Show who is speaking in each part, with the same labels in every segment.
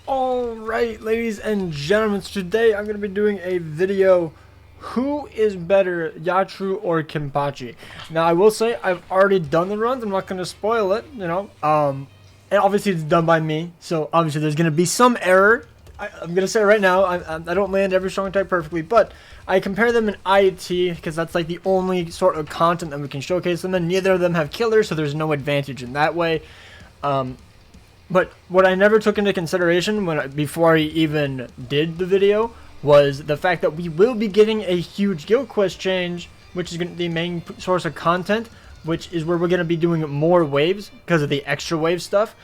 Speaker 1: Alright, ladies and gentlemen, so today I'm going to be doing a video, who is better, Yachiru or Kenpachi? Now I will say, I've already done the runs, I'm not going to spoil it, and obviously it's done by me, so obviously there's going to be some error. I'm going to say right now, I don't land every strong type perfectly, but I compare them in IT, because that's like the only sort of content that we can showcase them, and neither of them have killers, so there's no advantage in that way. But what I never took into consideration before I even did the video was the fact that we will be getting a huge guild quest change, which is going to be the main source of content, which is where we're going to be doing more waves because of the extra wave stuff.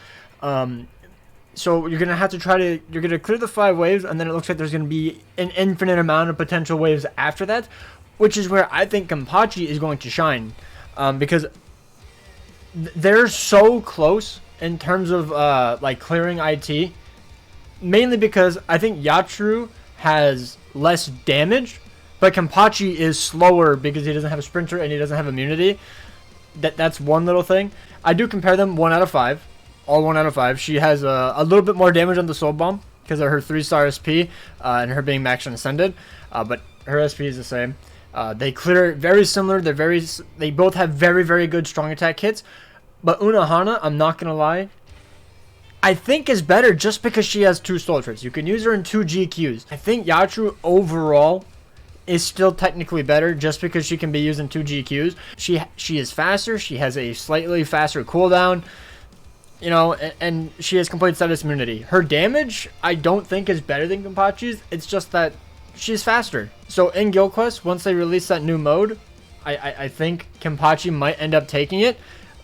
Speaker 1: So you're going to have to you're going to clear the 5 waves, and then it looks like there's going to be an infinite amount of potential waves after that, which is where I think Kenpachi is going to shine, because they're so close in terms of like clearing IT, mainly because I think Yachiru has less damage, but Kenpachi is slower because he doesn't have a sprinter and he doesn't have immunity. That's one little thing. I do compare them 1 out of 5, all 1 out of 5. She has a little bit more damage on the soul bomb because of her 3-star SP and her being max ascended, but her SP is the same. They clear very similar. They both have very good strong attack hits. But UNOHANA, I'm not going to lie, I think is better just because she has 2 soul traits. You can use her in 2 GQs. I think Yachiru overall is still technically better just because she can be used in 2 GQs. She is faster. She has a slightly faster cooldown. And she has complete status immunity. Her damage, I don't think is better than Kenpachi's. It's just that she's faster. So in Guild Quest, once they release that new mode, I think Kenpachi might end up taking it.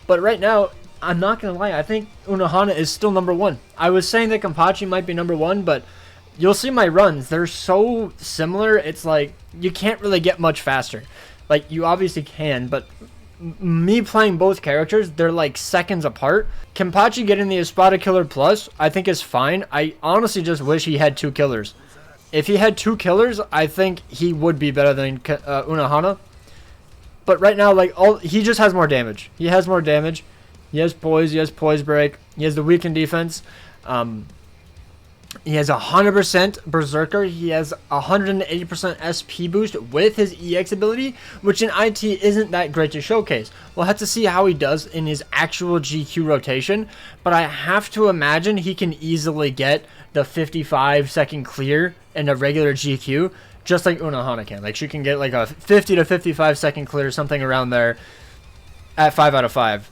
Speaker 1: But right now, I'm not going to lie, I think UNOHANA is still number 1. I was saying that Kenpachi might be number 1, but you'll see my runs. They're so similar, it's like, you can't really get much faster. Like, you obviously can, but me playing both characters, they're like seconds apart. Kenpachi getting the Espada Killer Plus, I think is fine. I honestly just wish he had 2 killers. If he had 2 killers, I think he would be better than UNOHANA. But right now, like, he just has more damage. He has more damage. He has poise. He has poise break. He has the weakened defense. He has 100% Berserker. He has 180% SP boost with his EX ability, which in IT isn't that great to showcase. We'll have to see how he does in his actual GQ rotation, but I have to imagine he can easily get the 55-second clear in a regular GQ, just like UNOHANA can. Like, she can get like a 50 to 55 second clear, something around there, at 5 out of 5.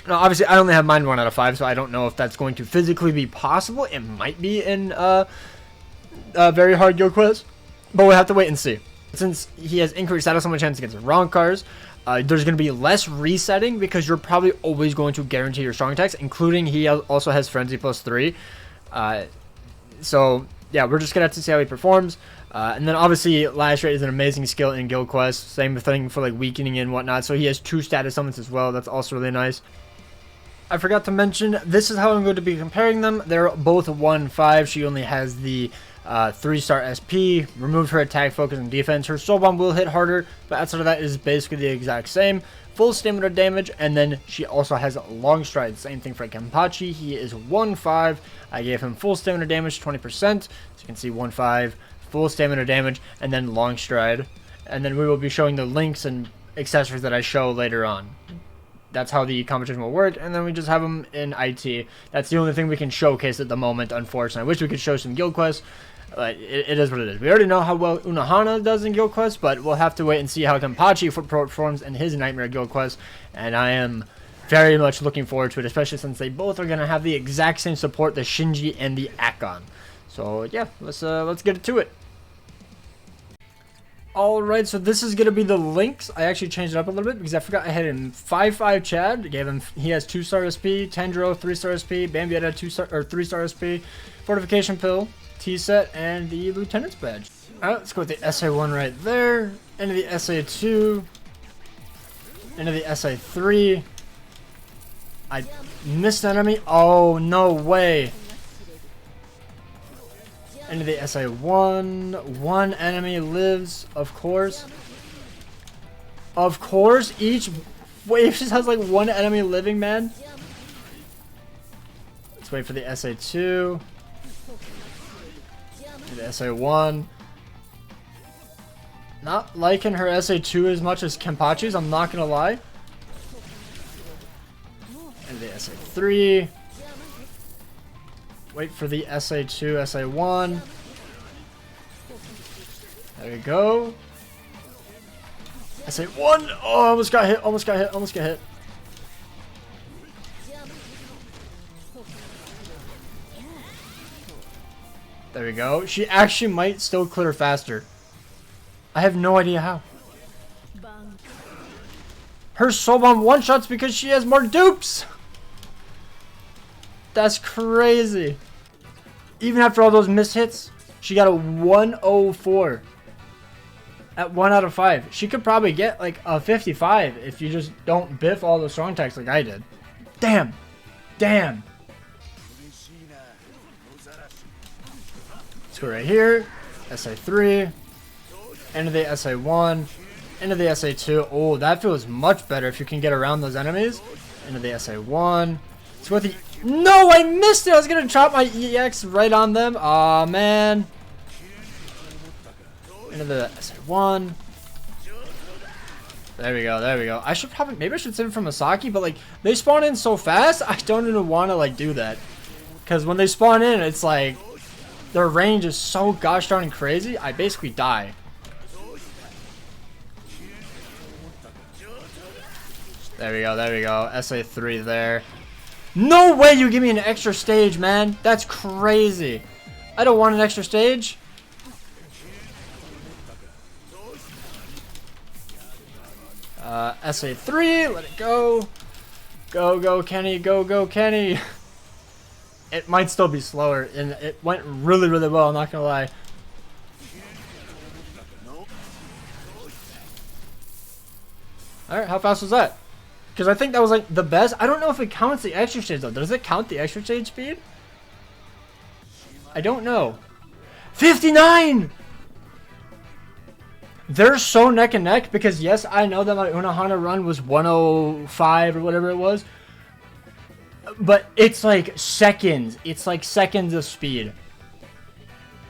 Speaker 1: Now, obviously, I only have mine 1 out of 5, so I don't know if that's going to physically be possible. It might be in a very hard guild quest, but we'll have to wait and see. Since he has increased status on my chance against wrong cars, there's going to be less resetting because you're probably always going to guarantee your strong attacks, including he also has Frenzy plus 3. So, yeah, we're just going to have to see how he performs. And then obviously Lash Rate is an amazing skill in Guild Quest. Same thing for like weakening and whatnot. So he has 2 status summons as well. That's also really nice. I forgot to mention, this is how I'm going to be comparing them. They're both 1-5. She only has the 3-star SP. Removed her attack, focus, and defense. Her soul bomb will hit harder, but outside of that is basically the exact same. Full stamina damage, and then she also has long stride. Same thing for Kenpachi. He is 1-5. I gave him full stamina damage, 20%. So you can see 1-5. Full stamina damage, and then long stride. And then we will be showing the links and accessories that I show later on. That's how the competition will work, and then we just have them in IT. That's the only thing we can showcase at the moment, unfortunately. I wish we could show some guild quests, but it is what it is. We already know how well UNOHANA does in guild quests, but we'll have to wait and see how Kenpachi performs in his Nightmare guild quest, and I am very much looking forward to it, especially since they both are going to have the exact same support, the Shinji and the Akon. So yeah, let's get to it. Alright, so this is going to be the links. I actually changed it up a little bit because I forgot I had him 5-5 Chad. He has 2-star SP, Tendro 3-star SP, Bambietta 3-star SP, Fortification Pill, T-Set, and the Lieutenant's Badge. Alright, let's go with the SA1 right there, into the SA2, into the SA3. I missed an enemy. Oh, no way. Into the SA1. 1 enemy lives, of course. Of course, each wave just has like 1 enemy living, man. Let's wait for the SA2. The SA1. Not liking her SA2 as much as Kenpachi's, I'm not gonna lie. And the SA3. Wait for the SA2, SA1. There we go. SA1. Oh, almost got hit, almost got hit, almost got hit. There we go. She actually might still clear faster. I have no idea how. Her soul bomb one-shots because she has more dupes! That's crazy. Even after all those missed hits, she got a 104. At 1 out of 5. She could probably get like a 55 if you just don't biff all the strong attacks like I did. Damn. Damn. Let's go right here. SA3. Into the SA1. Into the SA2. Oh, that feels much better if you can get around those enemies. Into the SA1. Let's go with the... No, I missed it! I was gonna drop my EX right on them. Aw, man. Into the SA1. There we go, there we go. I should probably... Maybe I should save it from Masaki, but like, they spawn in so fast, I don't even want to like do that. Because when they spawn in, it's like... Their range is so gosh darn crazy, I basically die. There we go, there we go. SA3 there. No way you give me an extra stage, man. That's crazy. I don't want an extra stage. SA3, let it go. Go, go, Kenny, go, go, Kenny. It might still be slower, and it went really, really well, I'm not gonna lie. Alright, how fast was that? Because I think that was like the best. I don't know if it counts the extra stage though. Does it count the extra stage speed? I don't know. 59! They're so neck and neck because yes, I know that my UNOHANA run was 105 or whatever it was. But it's like seconds. It's like seconds of speed.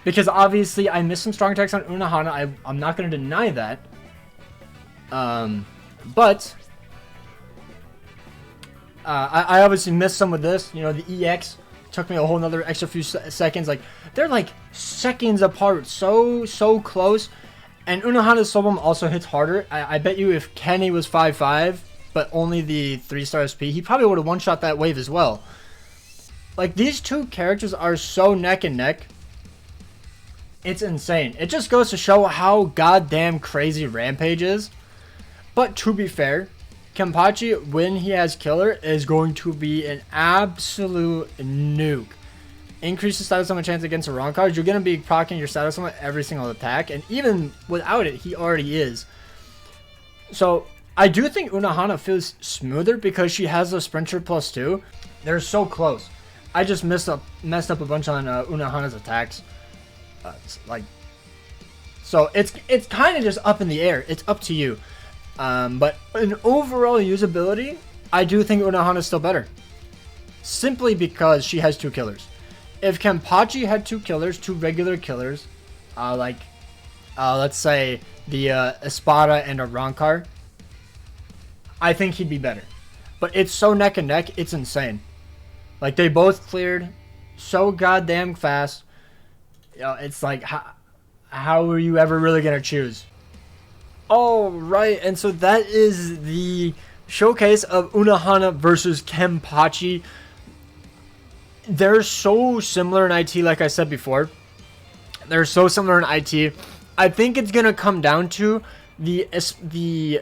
Speaker 1: Because obviously I missed some strong attacks on UNOHANA. I'm not going to deny that. But I obviously missed some of this. You know, the EX took me a whole nother extra few seconds. Like, they're like seconds apart. So close. And UNOHANA's soul bomb also hits harder. I bet you if Kenny was 5'5", but only the 3-star SP, he probably would have one-shot that wave as well. Like, these two characters are so neck and neck. It's insane. It just goes to show how goddamn crazy Rampage is. But to be fair, Kenpachi, when he has Killer, is going to be an absolute nuke. Increase the status summon chance against the wrong cards. You're going to be proccing your status summon every single attack. And even without it, he already is. So, I do think UNOHANA feels smoother because she has the Sprinter +2. They're so close. I just messed up a bunch on UNOHANA's attacks. So it's kind of just up in the air. It's up to you. But in overall usability, I do think UNOHANA is still better. Simply because she has 2 killers. If Kenpachi had 2 killers, 2 regular killers, let's say the Espada and a Rankar, I think he'd be better. But it's so neck and neck, it's insane. Like, they both cleared so goddamn fast. You know, it's like, how are you ever really going to choose? Alright, and so that is the showcase of UNOHANA versus Kenpachi. They're so similar in IT, like I said before. They're so similar in IT. I think it's going to come down to the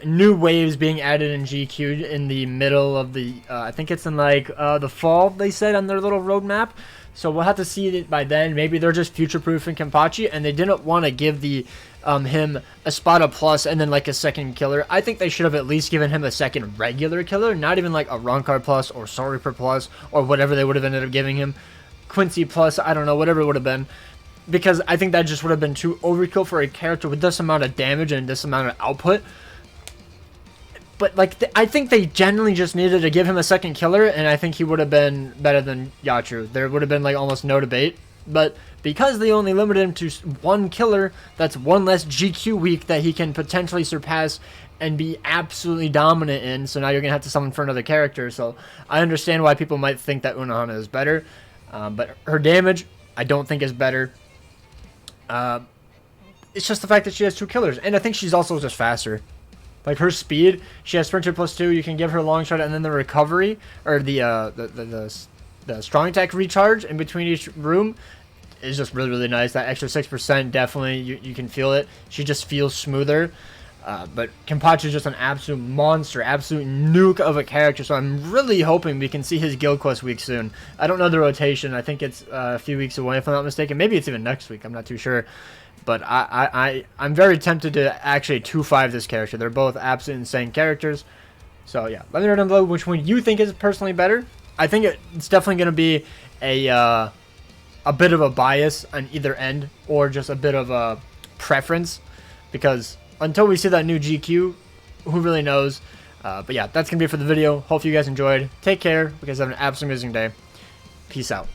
Speaker 1: new waves being added in GQ in the middle of the, I think it's in like the fall, they said on their little roadmap. So we'll have to see it by then. Maybe they're just future-proofing Kenpachi, and they didn't want to give the him a Spada Plus and then like a second killer. I think they should have at least given him a second regular killer, not even like a Rankar Plus or Soul Reaper Plus or whatever they would have ended up giving him. Quincy Plus, I don't know, whatever it would have been. Because I think that just would have been too overkill for a character with this amount of damage and this amount of output. But like, I think they genuinely just needed to give him a second killer, and I think he would have been better than Yachiru. There would have been like almost no debate. But because they only limited him to one killer, that's one less GQ week that he can potentially surpass and be absolutely dominant in. So now you're going to have to summon for another character. So I understand why people might think that UNOHANA is better. But her damage, I don't think is better. It's just the fact that she has 2 killers. And I think she's also just faster. Like her speed, she has Sprinter +2. You can give her long shot, and then the recovery, or the strong attack recharge in between each room is just really, really nice. That extra 6%, definitely, you can feel it. She just feels smoother. But Kenpachi is just an absolute monster, absolute nuke of a character. So I'm really hoping we can see his guild quest week soon. I don't know the rotation. I think it's a few weeks away, if I'm not mistaken. Maybe it's even next week. I'm not too sure. But I'm very tempted to actually 2-5 this character. They're both absolutely insane characters. So yeah, let me know down below which one you think is personally better. I think it's definitely going to be a bit of a bias on either end, or just a bit of a preference, because until we see that new GQ, who really knows? But yeah, that's going to be it for the video. Hope you guys enjoyed. Take care. You guys have an absolutely amazing day. Peace out.